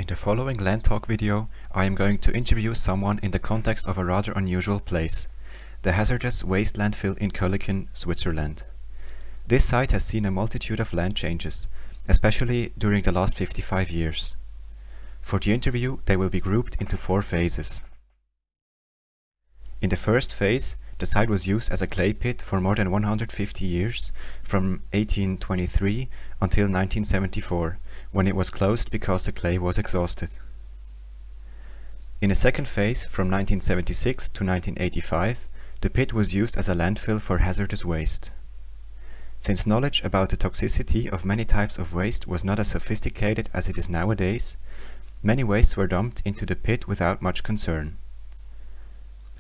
In the following Land Talk video, I am going to interview someone in the context of a rather unusual place, the hazardous waste landfill in Kölliken, Switzerland. This site has seen a multitude of land changes, especially during the last 55 years. For the interview, they will be grouped into 4 phases. In the first phase, the site was used as a clay pit for more than 150 years, from 1823 until 1974, when it was closed because the clay was exhausted. In a second phase, from 1976 to 1985, the pit was used as a landfill for hazardous waste. Since knowledge about the toxicity of many types of waste was not as sophisticated as it is nowadays, many wastes were dumped into the pit without much concern.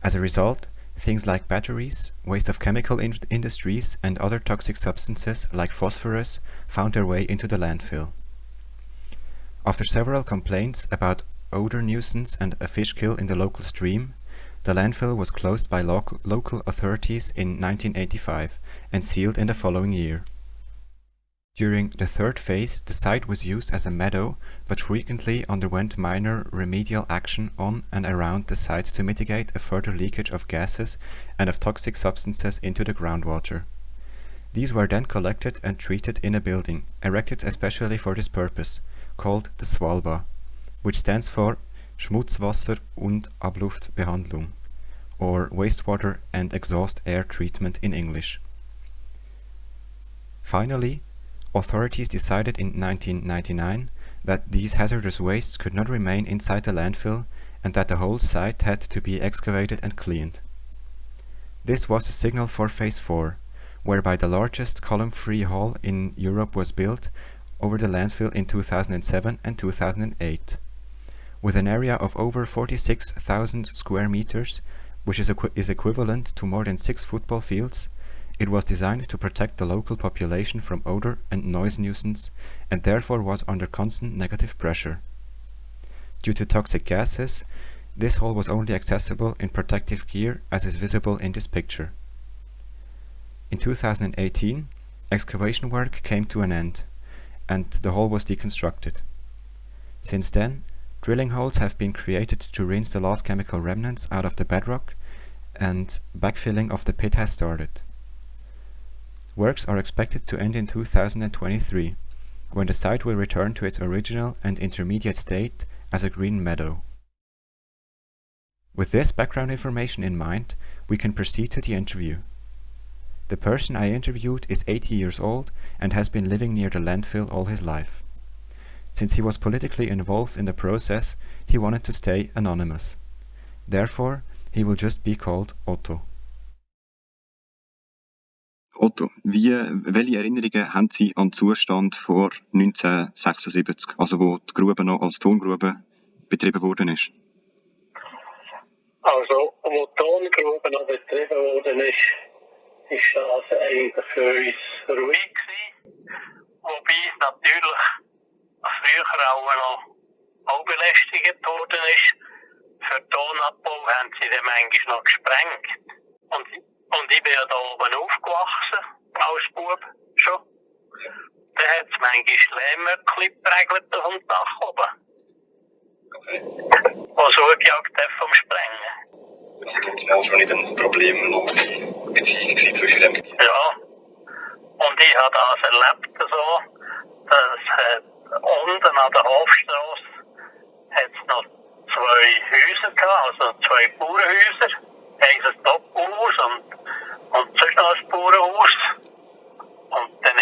As a result, things like batteries, waste of chemical industries and other toxic substances like phosphorus found their way into the landfill. After several complaints about odor nuisance and a fish kill in the local stream, the landfill was closed by local authorities in 1985 and sealed in the following year. During the third phase, the site was used as a meadow, but frequently underwent minor remedial action on and around the site to mitigate a further leakage of gases and of toxic substances into the groundwater. These were then collected and treated in a building, erected especially for this purpose, called the Swalba, which stands for Schmutzwasser- und Abluftbehandlung, or wastewater and exhaust air treatment in English. Finally, authorities decided in 1999 that these hazardous wastes could not remain inside the landfill and that the whole site had to be excavated and cleaned. This was the signal for Phase 4, whereby the largest column-free hall in Europe was built over the landfill in 2007 and 2008. With an area of over 46,000 square meters, which is equivalent to more than 6 football fields, it was designed to protect the local population from odor and noise nuisance and therefore was under constant negative pressure. Due to toxic gases, this hall was only accessible in protective gear as is visible in this picture. In 2018, excavation work came to an end and the hall was deconstructed. Since then, drilling holes have been created to rinse the last chemical remnants out of the bedrock and backfilling of the pit has started. Works are expected to end in 2023, when the site will return to its original and intermediate state as a green meadow. With this background information in mind, we can proceed to the interview. The person I interviewed is 80 years old and has been living near the landfill all his life. Since he was politically involved in the process, he wanted to stay anonymous. Therefore, he will just be called Otto. Otto, welche Erinnerungen haben Sie an den Zustand vor 1976, also wo die Grube noch als Tongrube betrieben worden ist? Also, wo die Tongrube noch betrieben worden ist das eigentlich für uns ruhig gewesen. Wobei es natürlich früher auch noch belästigt worden ist. Für Tonabbau haben sie dann manchmal noch gesprengt. Und ich bin ja da oben aufgewachsen, als Bub schon. Da hat es manchmal Lehmöckchen geprägelt auf dem Dach oben. Okay. Was zugejagt hat vom Sprengen. Also das war schon nicht eine problemlose Beziehung zwischen dem Gebiet. Ja. Und ich habe das erlebt so, dass unten an der Hofstrasse hat es noch 2 Häuser gehabt, also 2 Bauernhäuser. Eins ein Doppelhaus und sonst noch ein Bauernhaus. Und dann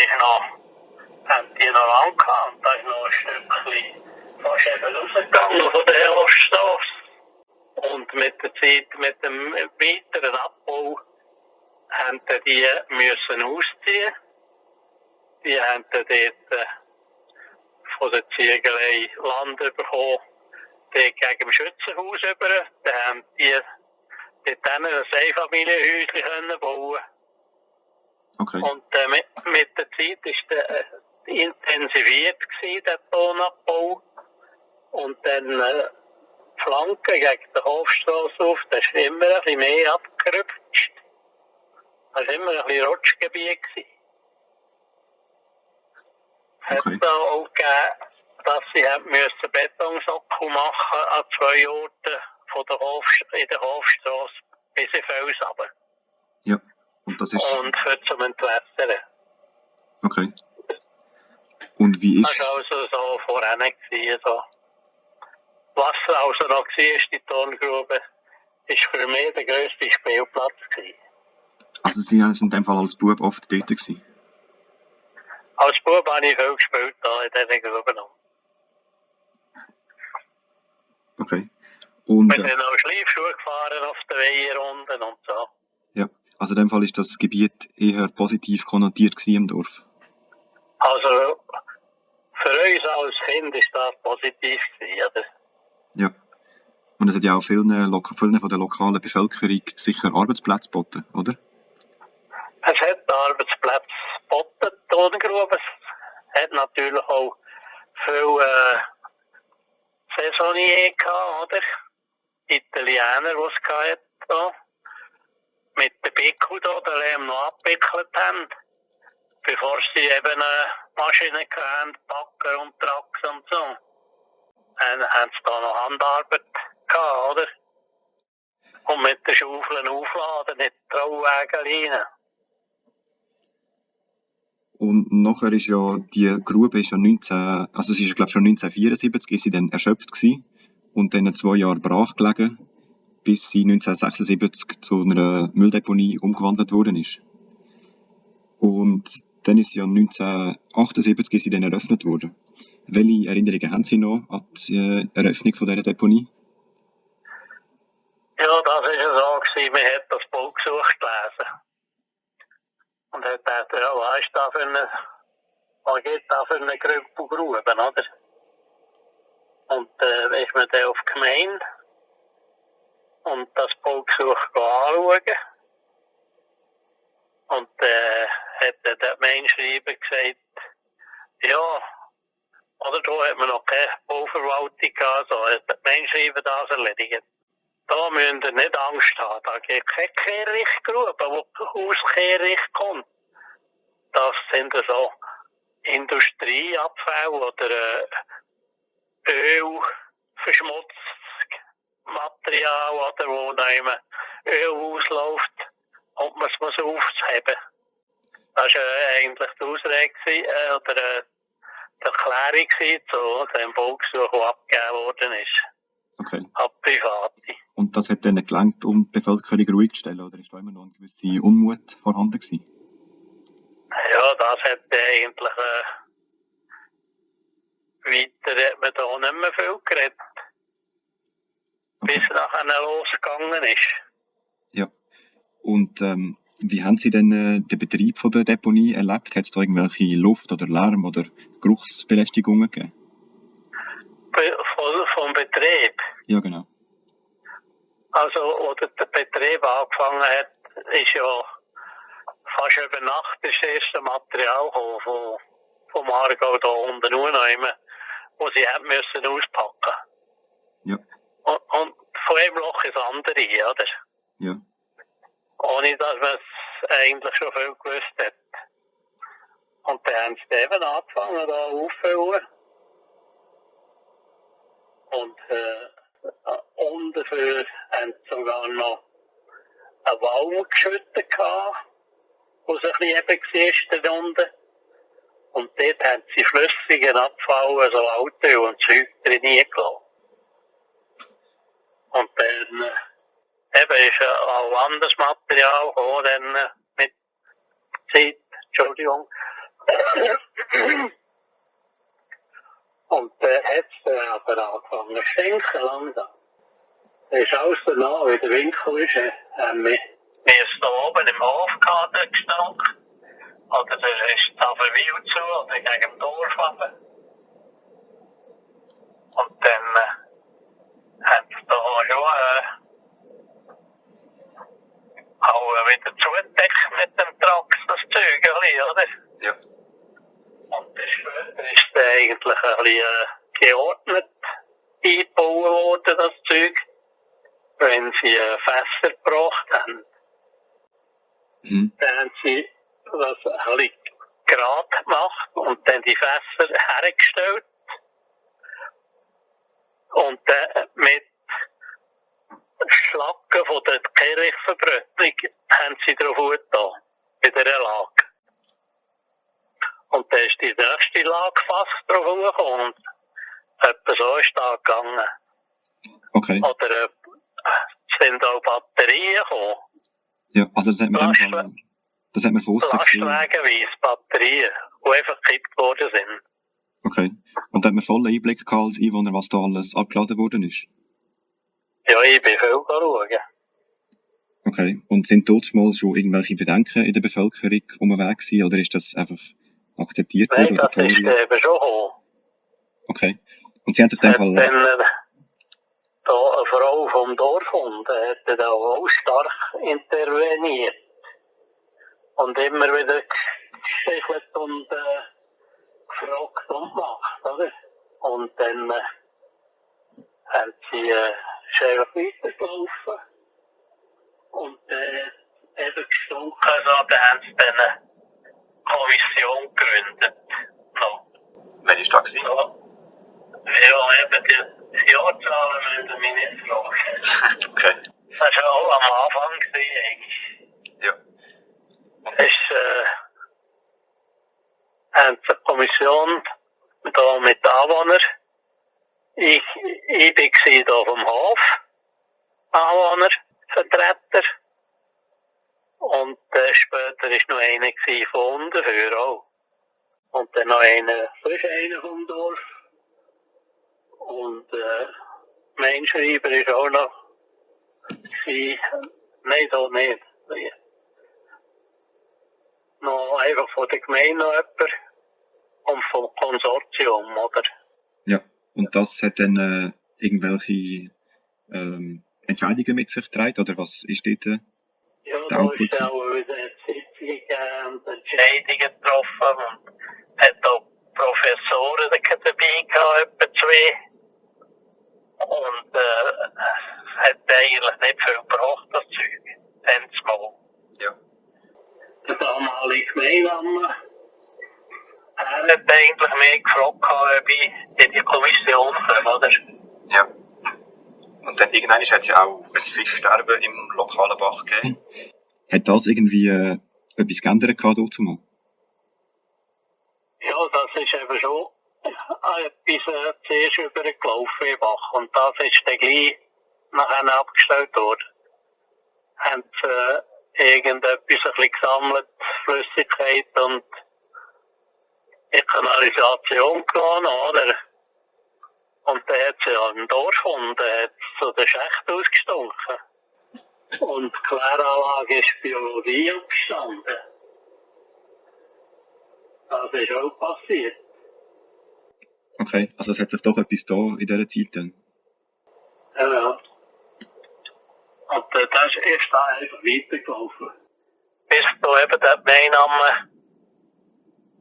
haben die noch lang gehabt und da ist noch ein Stückchen fast eben rausgegangen von der Hofstrasse. Und mit der Zeit, mit dem weiteren Abbau, haben die müssen ausziehen. Die haben dort von der Ziegelei Land bekommen, dort gegen dem Schützenhaus über. Da haben die dort ein Einfamilienhäuschen bauen. Okay. Und mit der Zeit war intensiviert der Tonabbau. Und dann Flanken gegen die Hofstrasse auf, das ist immer ein bisschen mehr abgerutscht. Das war immer ein bisschen Rutschgebiet. Es hat da auch gegeben, dass sie müssen Betonsockel machen an 2 Orten von der in der Hofstrasse bis in Fels runter. Ja, und das ist... Und für zum Entwässern. Okay. Und wie Das ist... war also so vorher gewesen, so. Was also noch war, die Turngrube, ist für mich der grösste Spielplatz gewesen. Also Sie sind in dem Fall als Bub oft dort gewesen? Als Bub habe ich viel gespielt da in diesen Gruben. Okay. Und, Wir sind auch Schleifschuhe gefahren auf den Weiherrunden und so. ja, also in dem Fall ist das Gebiet eher positiv konnotiert gewesen im Dorf? Also für uns als Kind war das positiv gewesen, oder? Ja. Und es hat ja auch vielen von der lokalen Bevölkerung sicher Arbeitsplätze geboten, oder? Es hat Arbeitsplätze geboten, die Turngrube. Es hat natürlich auch viele Saisonier gehabt, oder? Italiener, die es gehabt mit den Pickel da, den Lehm noch abgewickelt haben, bevor sie eben Maschinen hatten, Backen und Tracks und so. Dann haben sie da noch Handarbeit gehabt, oder? Und mit den Schaufeln aufladen, nicht Trauwagen rein. Und nachher ist ja die Grube ist ja also sie ist glaube schon 1974 ist sie dann erschöpft gewesen und dann 2 Jahre brach gelegen, bis sie 1976 zu einer Mülldeponie umgewandelt worden ist. Und dann ist sie ja 1978 ist sie dann eröffnet worden. Welche Erinnerungen haben Sie noch an die Eröffnung von dieser Deponie? Ja, das war ja so gewesen, man hat das Baugesuch gelesen. Und hat gedacht, ja, was geht da für eine Grube, oder? Und ist man dann auf die Gemeinde und das Baugesuch anschauen. Und hat dann der Gemeindeschreiber gesagt, ja, oder da hat man noch keine Bauverwaltung gehabt, so hat der Gemeindeschreiber das erledigt. Da müsst ihr nicht Angst haben, da geht keine Kehrichtgrube, wo aus Kehricht kommt. Das sind so Industrieabfälle oder Ölverschmutzungsmaterial, oder wo da Öl ausläuft und man es muss aufheben. Das war eigentlich die Ausrede oder die Erklärung zu dem Baugesuch, das abgegeben worden ist. Okay. Ab Private. Und das hat dann gelangt, um die Bevölkerung ruhig zu stellen, oder ist da immer noch eine gewisse Unmut vorhanden gewesen? Ja, das hat eigentlich weiter hat man da nicht mehr viel geredet. Okay. Bis nachher losgegangen ist. Ja. Und wie haben Sie denn den Betrieb von der Deponie erlebt? Hat es da irgendwelche Luft- oder Lärm- oder Geruchsbelästigungen gegeben? Vom Betrieb? Ja, genau. Also, als der Betrieb angefangen hat, ist ja fast über Nacht das erste Material gekommen, vom Aargau da unten unten, wo sie haben müssen auspacken. Ja. Und von einem Loch ins andere, oder? Ja. Ohne dass man es eigentlich schon viel gewusst hat. Und dann haben sie eben angefangen, da auffüllen. Und unten dafür haben sie sogar noch einen Baum geschüttet gehabt, wo es ein bisschen eben war da unten. Und dort haben sie flüssigen Abfall, also Auto und Zeug drin gelassen. Und dann eben ist auch anderes Material gekommen, dann mit Zeit, Entschuldigung. Und dann hat es aber angefangen zu stinken langsam. Das ist alles danach, wie der Winkel ist, haben wir da oben im Hof gestunken. Oder da ist da verweilt zu, oder gegen dem Dorf runter. Und dann haben sie da schon auch wieder zugedeckt mit dem Trax, das Zeug, oder? Ja. Und dann später ist dann eigentlich ein bisschen geordnet eingebaut worden, das Zeug, wenn sie Fässer gebracht haben. Mhm. Dann haben sie das ein bisschen gerade gemacht und dann die Fässer hergestellt Und mit Schlacken von der Kehrichtverbrennung haben sie drauf getan, bei dieser Lage. Und dann ist die nächste Lage fast drauf gekommen und etwa so ist da gegangen. Okay. Oder sind auch Batterien gekommen. Ja, also das hat man von außen gesehen. Lastwagenweise Batterien, die einfach gekippt worden sind. Okay. Und da hat man vollen Einblick gehabt als Einwohner, was da alles abgeladen worden ist? Ja, ich bin viel schauen. Okay. Und sind dort mal schon irgendwelche Bedenken in der Bevölkerung umweg gewesen, oder ist das einfach akzeptiert worden? Nein, das ist eben schon gekommen. Okay. Und Sie haben sich in dem Fall... Dann da eine Frau vom Dorf und hat dann auch stark interveniert. Und immer wieder gestichelt und gefragt und gemacht, oder? Und dann haben sie einfach weitergelaufen. Und eben gestunken, also, dann haben sie dann eine Kommission gegründet. No. Wann war das? Ja, eben die Jahrzahlen müssen mich nicht fragen. Okay. Das war auch am Anfang eigentlich. Ja. Es eine Kommission da mit Anwohnern. Ich war hier vom Hof, Anwohnervertreter. Und später war noch einer von unten für auch. Und dann noch frisch einer vom Dorf. Und mein Schreiber ist auch noch. Nein, so nicht. Noch einfach von der Gemeinde noch jemand. Und vom Konsortium, oder? Ja, und das hat dann irgendwelche Entscheidungen mit sich getragen, oder was ist dort ja, der da Output? ist auch wieder Sitzungen und Entscheidungen getroffen und hat auch Professoren dabei gehabt, etwa 2. Und hat eigentlich nicht viel gebracht, das Zeug. Mal. Ja. Der damalige Gemeindeammer, er hat eigentlich mehr gefragt, ob ich in die Kommission komme, oder? Ja. Und dann irgendwann hat es ja auch ein Fischsterben im lokalen Bach gegeben. Hat das irgendwie etwas geändert dazu mal? Ja, das ist eben schon etwas zuerst übergelaufen im Bach. Und das ist dann gleich nachher abgestellt worden. Haben irgendetwas ein bisschen gesammelt, Flüssigkeit und in Kanalisation genommen, oder? Und dann hat sie ja im Dorf und dann hat so den Schacht ausgestunken. Und die Kläranlage ist Biologie abgestanden. Das ist auch passiert. Okay, also es hat sich doch etwas da in dieser Zeit dann. Ja. Und das ist da einfach weitergelaufen. Bis da eben der Gemeindeamt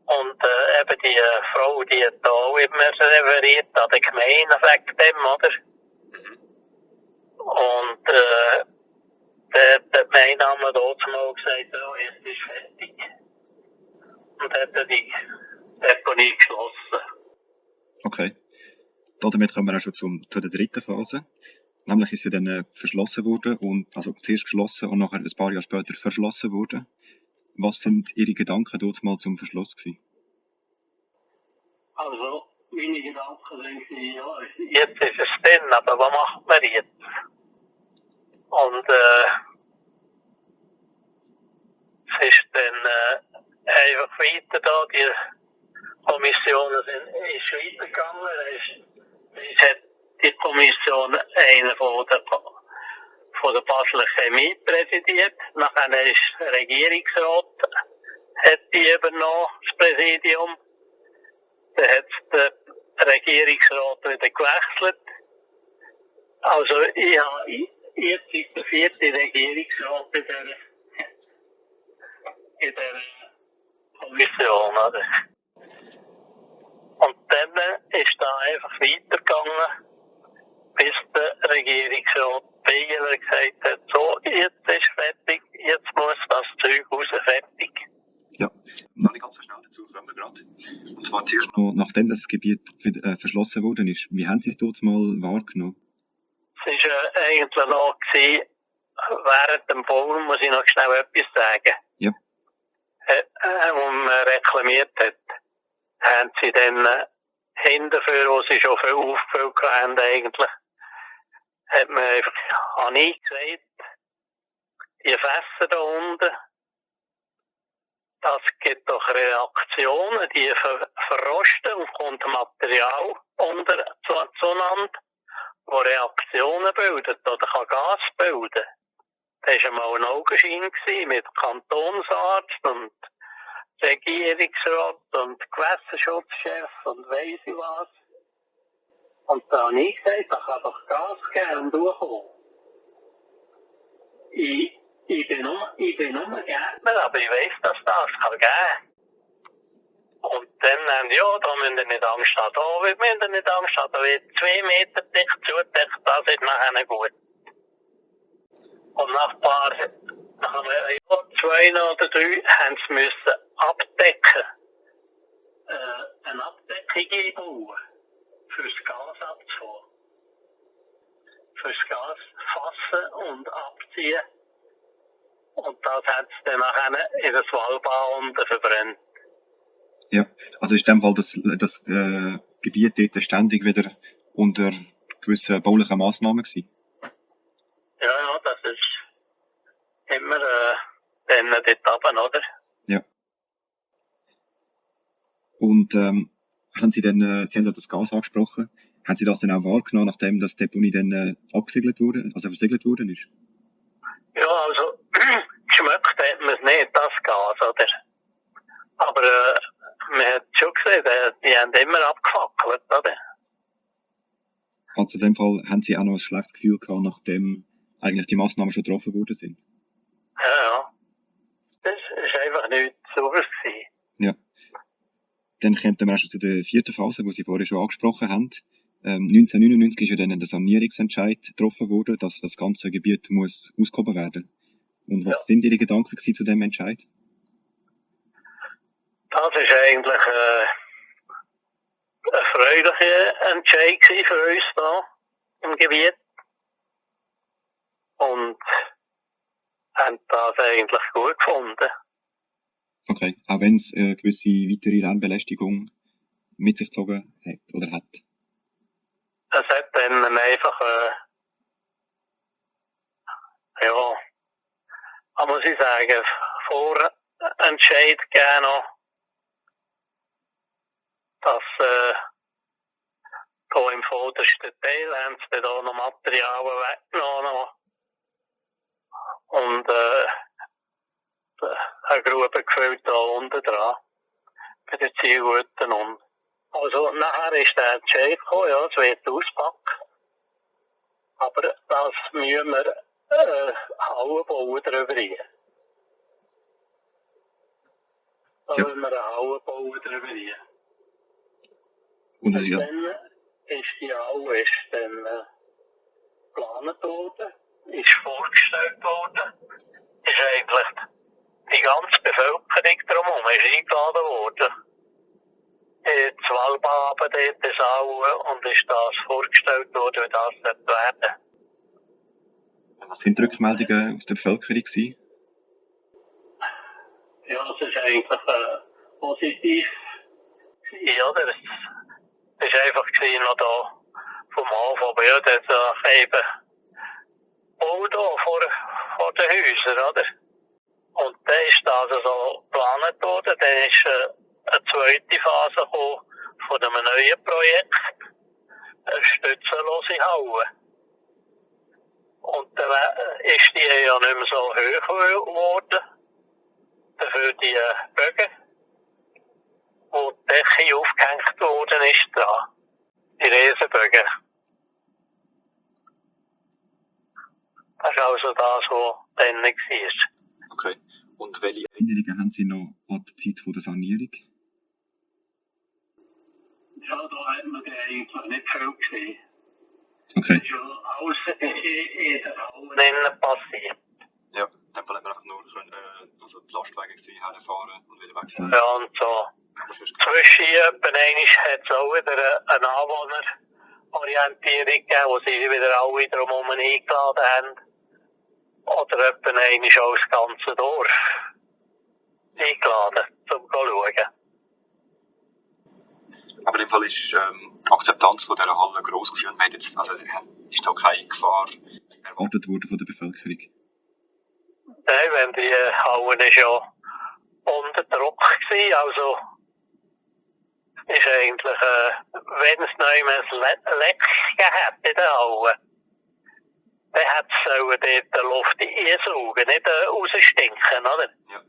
und eben die Frau, die hat da auch immer referiert an der Gemeinde wegen dem, oder? Und der Gemeindeamt dort mal gesagt, ja, jetzt ist fertig. Und hat dann die Deponie geschlossen. Okay. Damit kommen wir auch schon zu der dritten Phase. Nämlich ist sie dann verschlossen worden, also zuerst geschlossen und nachher ein paar Jahre später verschlossen worden. Was sind Ihre Gedanken dort mal zum Verschluss gewesen? Also, meine Gedanken sind, ja, jetzt ist es drin, aber was macht man jetzt? Und es ist dann einfach weiter da, die Kommissionen ist weitergegangen. Hat die Kommission einen von der Basler Chemie präsidiert. Nachher ist der Regierungsrat, hat die übernommen, das Präsidium. Dann hat der Regierungsrat wieder gewechselt. Also ich habe jetzt ist der 4. Regierungsrat in der Kommission, oder? Und dann ist da einfach weitergegangen, bis der Regierungsrat Bieler gesagt hat, so, jetzt ist fertig, jetzt muss das Zeug raus, fertig. Ja, noch nicht ganz so schnell dazu kommen wir gerade. Rat. Und zwar zuerst noch, nachdem das Gebiet verschlossen worden ist. Wie haben Sie es dort mal wahrgenommen? Es war eigentlich noch gewesen, während dem Bau, muss ich noch schnell etwas sagen. Ja. Wo man reklamiert hat, haben sie dann hinterher, wo sie schon viel aufgefüllt haben, eigentlich, hat man einfach gesagt, die Fässer da unten, das gibt doch Reaktionen, die verrosten und kommt Material zueinander, wo Reaktionen bildet oder kann Gas bilden. Das war einmal ein Augenschein mit Kantonsarzt und Regierungsrat und Gewässerschutzchef und weiss ich was. Und da habe ich gesagt, da kann doch Gas geben und durchkommen. Ich bin nur Gärtner, aber ich weiss, dass das kann geben. Und dann haben ja, da müsst ihr nicht Angst haben, da müsst ihr nicht Angst haben, da wird 2 Meter dicht zudeckt, das ist nachher gut. Und nach ein paar, nach einem Jahr, 2 oder 3, haben sie müssen abdecken. Eine Abdeckung einbauen, fürs Gas abzufahren. Fürs Gas fassen und abziehen. Und das hat sie dann nachher in das Waldbau unten verbrennt. Ja, also ist in dem Fall das Gebiet dort ständig wieder unter gewissen baulichen Massnahmen gewesen? Ja, das ist immer dann dort oben, oder? Ja. Und haben Sie dann, Sie haben ja das Gas angesprochen, haben Sie das dann auch wahrgenommen, nachdem das Deponie dann abgesegelt wurde, also versiegelt worden ist? Ja, also geschmeckt hat man es nicht, das Gas, oder? Aber man hat schon gesehen, die haben immer abgefackelt, oder? Also in dem Fall haben Sie auch noch ein schlechtes Gefühl gehabt, nachdem eigentlich die Massnahmen schon getroffen worden sind? Ja. Das war einfach nichts sauberes gewesen. Ja. Dann kommen wir auch schon zu der 4. Phase, die Sie vorher schon angesprochen haben. 1999 ist ja dann der Sanierungsentscheid getroffen worden, dass das ganze Gebiet muss ausgehoben werden. Und was sind Ihre Gedanken zu dem Entscheid? Das war eigentlich ein freudiger Entscheid für uns hier im Gebiet. Und haben das eigentlich gut gefunden. Okay, auch wenn es eine gewisse weitere Lärmbelästigung mit sich gezogen hat oder hat? Es hat dann einfach, muss ich sagen, Vorentscheid gegeben noch, dass hier im vordersten Teil haben sie da noch Materialien weggenommen und eine Grube gefüllt da unten dran, bei den Zielguten unten. Also nachher ist der Entscheid gekommen, ja, es wird auspacken. Aber das müssen wir Halle bauen drüber hin. Da müssen wir eine Halle bauen drüber hin. Und dann ist die Halle dann geplant worden, ist vorgestellt worden, ist eigentlich die ganze Bevölkerung drumherum ist eingeladen worden. Das Waldbaben dort ist auch und ist das vorgestellt worden, wie das wird werden. Was sind die Rückmeldungen aus der Bevölkerung gewesen? Ja, es ist eigentlich positiv. Ja, das ist einfach noch da vom Anfang, aber ja, das ist eben Bau da vor den Häusern, oder? Und dann ist das so geplant worden, dann ist eine zweite Phase gekommen von einem neuen Projekt, eine stützenlose Halle. Und dann ist die ja nicht mehr so hoch geworden, dafür die Bögen, wo die Decke aufgehängt worden ist dran, die Riesenbögen. Das ist also das, was dann war. Okay. Und welche Erinnerungen haben Sie noch an die Zeit der Sanierung? Ja, da hat man eigentlich nicht viel gesehen. Okay. Das ist ja alles in der Halle passiert. Ja, in dem Fall haben wir einfach nur die Lastwagen herfahren und wieder wegfahren. Ja, und so. zwischen etwa einmal hat es auch wieder eine Anwohnerorientierung gegeben, wo sie wieder alle drumherum eingeladen haben. Oder etwa einmal auch das ganze Dorf eingeladen, um zu schauen. Aber in dem Fall ist die Akzeptanz von dieser Halle gross gewesen und man hat jetzt, also ist da keine Gefahr erwartet worden von der Bevölkerung? Nein, wenn die Halle ist ja unter Druck gewesen, also ist eigentlich, wenn es noch immer ein Leck gehabt in der Halle, dann hat es dort die Luft einsaugen, nicht rausstinken, oder? Ja.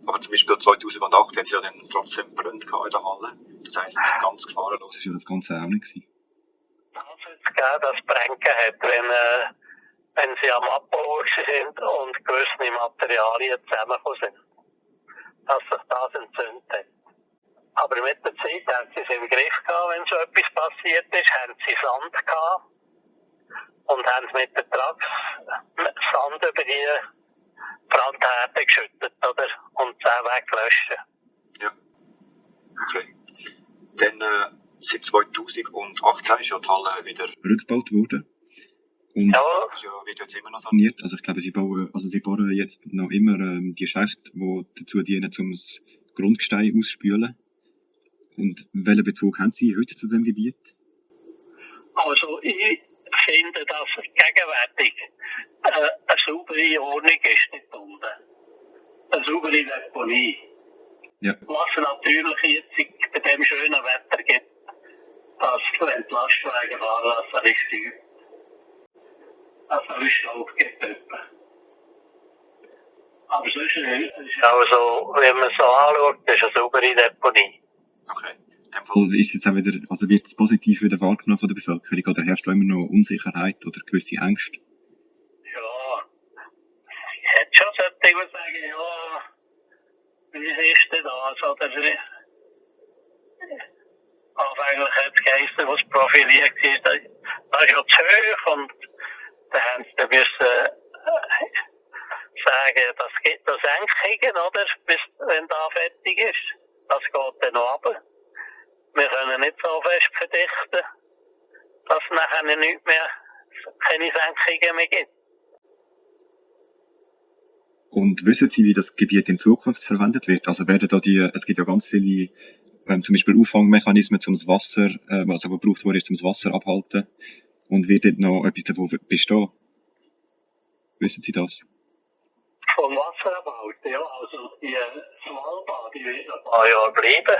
Aber zum Beispiel 2008 hat es ja dann trotzdem brennt in der Halle. Das heisst, ganz gefahrenlos ist ja das Ganze auch nicht gewesen. Das hat es gegeben, dass es brennt hat, wenn sie am Abbauen sind und gewisse Materialien zusammengekommen sind. Dass sich das entzündet hat. Aber mit der Zeit haben sie es im Griff gehabt, wenn so etwas passiert ist, haben sie Sand gehabt und haben es mit der Trax Sand über die Brandherde geschüttet, oder? Und es auch weggelöscht. Ja. Okay. Dann seit 2018 ist ja die Halle wieder rückgebaut worden. Und ja. Wird jetzt immer noch saniert. Also ich glaube, sie bohren jetzt noch immer die Schächte, die dazu dienen, um das Grundgestein auszuspülen. Und welchen Bezug haben Sie heute zu dem Gebiet? Also ich finde, dass gegenwärtig eine saubere Ordnung ist nicht unten. Eine saubere Deponie. Ja. Was natürlich jetzt bei dem schönen Wetter gibt, dass wenn die Lastwagen fahren, dass er nicht steuert. Dass er nicht Staub gibt. Aber sonst ist also, wenn man es so anschaut, ist eine saubere Deponie. Okay. In dem Fall ist jetzt auch wieder, also wird es positiv wieder wahrgenommen von der Bevölkerung oder herrscht da immer noch Unsicherheit oder gewisse Ängste? Ja, ich hätte schon sollte ich sagen, ja, wie ist denn das? Oder eigentlich hat es geheißen, was profiliert ist, das ist ja zu hoch und da haben sie müssen sagen, das gibt noch Senkungen, oder? Bis, wenn da fertig ist. Das geht dann noch runter. Wir können nicht so fest verdichten, dass es nachher nicht mehr, keine Senkungen mehr gibt. Und wissen Sie, wie das Gebiet in Zukunft verwendet wird? Also werden da es gibt ja ganz viele, zum Beispiel Auffangmechanismen zum Wasser, was aber gebraucht wurde, ist zum Wasser abhalten. Und wird dort noch etwas davon bestehen? Wissen Sie das? Vom Wasser abhalten, ja. Also die Svalbard, die wird ein paar Jahre bleiben.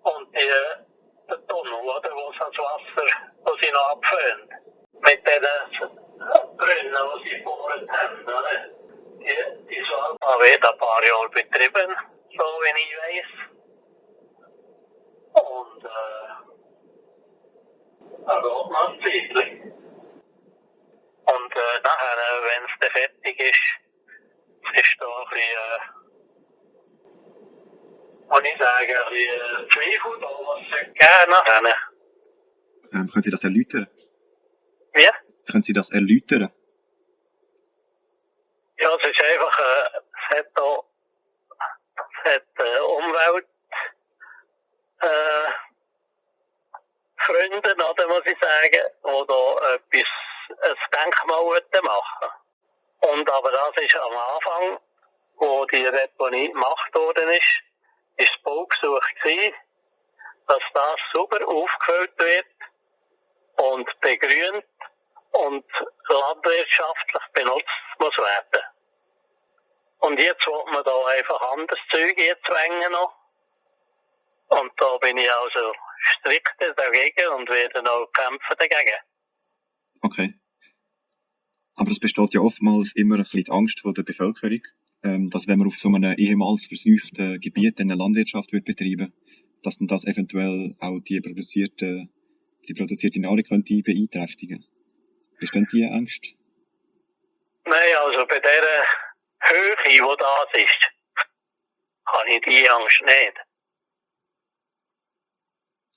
Und der Tunnel, oder, wo das Wasser, wo sie noch abfüllen, mit den Brunnen, die sie gebohrt haben, oder? Die Svalbard wird ein paar Jahre betrieben, so wie ich weiss. Und da geht man zeitlich. Und nachher, wenn es dann fertig ist da ein bisschen, und ich sage, ein bisschen Zweifel da, was es geben nachher. Können Sie das erläutern? Wie? Können Sie das erläutern? Ja, es ist einfach, es hat Umwelt, Freunde, oder muss ich sagen, die da ein Denkmal machen. Und aber das ist am Anfang, wo die Deponie gemacht worden ist das Baugesuch gewesen, dass das sauber aufgefüllt wird und begrünt und landwirtschaftlich benutzt muss werden. Und jetzt will man da einfach anderes Zeug einzwängen noch. Und da bin ich also strikt dagegen und werde auch kämpfen dagegen. Okay. Aber es besteht ja oftmals immer ein bisschen die Angst von der Bevölkerung, dass wenn man auf so einem ehemals verseuchten Gebiet eine Landwirtschaft wird betreiben, dass dann das eventuell auch die produzierte Nahrung könnte beeinträchtigen. Bestehen die Ängste? Nein, also bei dieser Höhe, die das ist, habe ich die Angst nicht.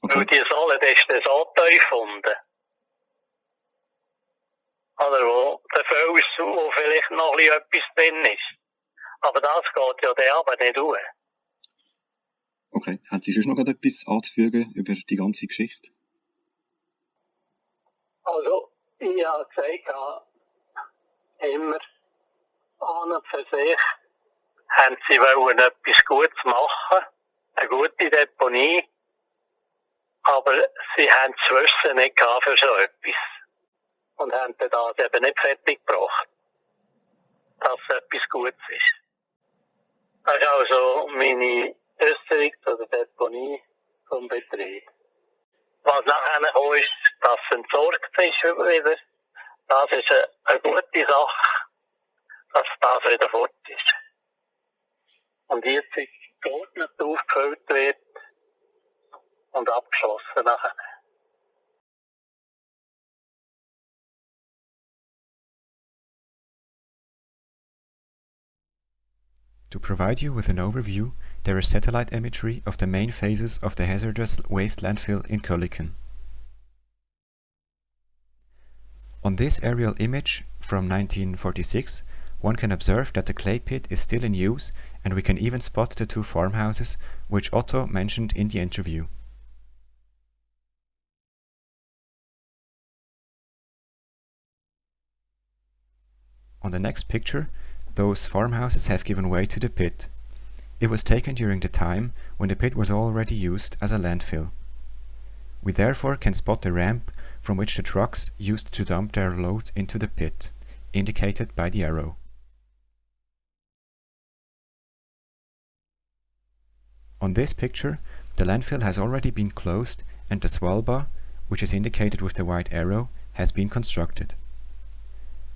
Okay. Weil die sollen das so tief gefunden. Oder wo der Fels, wo vielleicht noch etwas drin ist. Aber das geht ja der aber nicht durch. Okay. Haben Sie sonst noch etwas anzufügen über die ganze Geschichte? Also, ich habe gesagt, immer an und für sich haben sie wollen etwas Gutes machen, eine gute Deponie, aber sie haben das Wissen nicht gehabt für so etwas. Und haben das eben nicht fertig gebracht, dass es etwas Gutes ist. Das ist also meine Äußerung zu der Deponie vom Betrieb. Was nachher gekommen ist, dass es entsorgt ist wieder, das ist eine gute Sache, dass das wieder fort ist. Und jetzt geordnet aufgefüllt wird und abgeschlossen nachher. To provide you with an overview, there is satellite imagery of the main phases of the hazardous waste landfill in Kölliken. On this aerial image from 1946, one can observe that the clay pit is still in use, and we can even spot the two farmhouses which Otto mentioned in the interview. On the next picture, those farmhouses have given way to the pit. It was taken during the time when the pit was already used as a landfill. We therefore can spot the ramp from which the trucks used to dump their load into the pit, indicated by the arrow. On this picture, the landfill has already been closed and the swalba, which is indicated with the white arrow, has been constructed.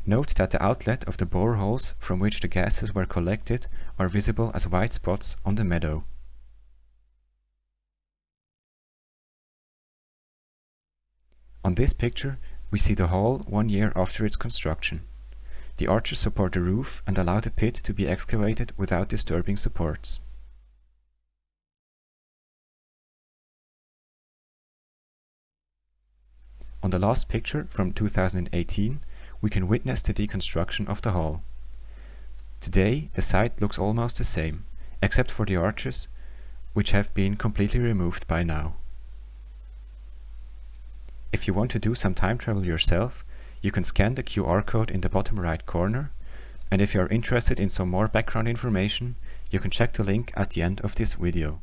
Note that the outlet of the boreholes from which the gases were collected are visible as white spots on the meadow. On this picture, we see the hall 1 year after its construction. The arches support the roof and allow the pit to be excavated without disturbing supports. On the last picture from 2018, we can witness the deconstruction of the hall. Today, the site looks almost the same, except for the arches, which have been completely removed by now. If you want to do some time travel yourself, you can scan the QR code in the bottom right corner, and if you are interested in some more background information, you can check the link at the end of this video.